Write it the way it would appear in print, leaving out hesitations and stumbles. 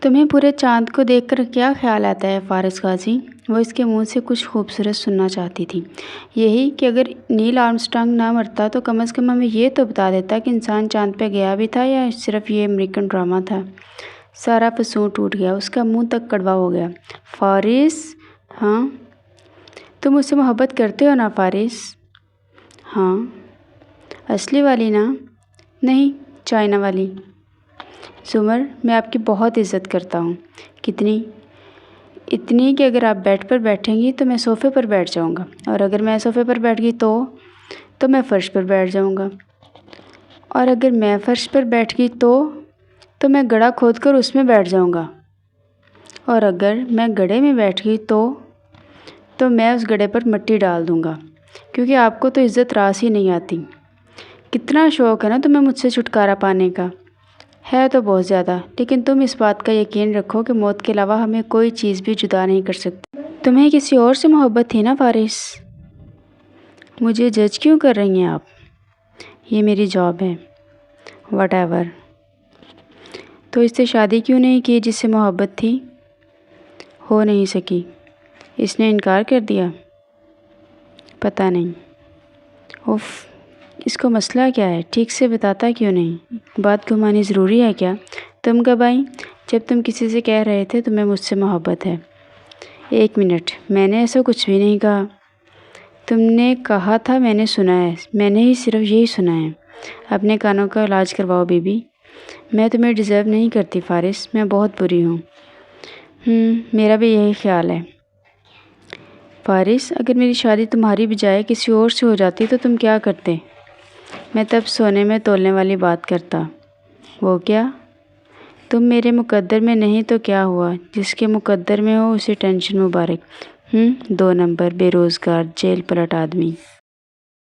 تمہیں پورے چاند کو دیکھ کر کیا خیال آتا ہے فارس غازی؟ وہ اس کے منہ سے کچھ خوبصورت سننا چاہتی تھی۔ یہی کہ اگر نیل آرمسٹرانگ نہ مرتا تو کم از کم ہمیں یہ تو بتا دیتا کہ انسان چاند پہ گیا بھی تھا یا صرف یہ امریکن ڈرامہ تھا۔ سارا پسوں ٹوٹ گیا، اس کا منہ تک کڑوا ہو گیا۔ فارس، ہاں تم مجھ سے محبت کرتے ہو نا فارس؟ ہاں۔ اصلی والی نا؟ نہیں، چائنا والی۔ زمر، میں آپ کی بہت عزت کرتا ہوں۔ کتنی؟ اتنی کہ اگر آپ بیڈ پر بیٹھیں گی تو میں صوفے پر بیٹھ جاؤں گا، اور اگر میں صوفے پر بیٹھ گئی تو میں فرش پر بیٹھ جاؤں گا، اور اگر میں فرش پر بیٹھ گئی تو میں گڑھا کھود کر اس میں بیٹھ جاؤں گا، اور اگر میں گڑھے میں بیٹھ گئی تو میں اس گڑھے پر مٹی ڈال دوں گا، کیونکہ آپ کو تو عزت راس ہی نہیں آتی۔ کتنا شوق ہے نا تمہیں مجھ سے چھٹکارا پانے کا؟ ہے تو بہت زیادہ، لیکن تم اس بات کا یقین رکھو کہ موت کے علاوہ ہمیں کوئی چیز بھی جدا نہیں کر سکتی۔ تمہیں کسی اور سے محبت تھی نا فارس؟ مجھے جج کیوں کر رہی ہیں آپ؟ یہ میری جاب ہے۔ What ever. تو اس سے شادی کیوں نہیں کی جس سے محبت تھی؟ ہو نہیں سکی، اس نے انکار کر دیا۔ پتہ نہیں۔ اف، اس کو مسئلہ کیا ہے؟ ٹھیک سے بتاتا کیوں نہیں؟ بات گھمانی ضروری ہے کیا؟ تم کب آئیں؟ جب تم کسی سے کہہ رہے تھے تمہیں مجھ سے محبت ہے۔ ایک منٹ، میں نے ایسا کچھ بھی نہیں کہا۔ تم نے کہا تھا، میں نے سنا ہے، میں نے ہی صرف یہی سنا ہے۔ اپنے کانوں کا علاج کرواؤ بی بی۔ میں تمہیں ڈیزرو نہیں کرتی فارس، میں بہت بری ہوں۔ میرا بھی یہی خیال ہے۔ فارس، اگر میری شادی تمہاری بجائے کسی اور سے ہو جاتی تو تم کیا کرتے؟ میں تب سونے میں تولنے والی بات کرتا۔ وہ کیا؟ تم میرے مقدر میں نہیں تو کیا ہوا؟ جس کے مقدر میں ہو اسے ٹینشن مبارک۔ 2 نمبر بے روزگار جیل پلٹ آدمی۔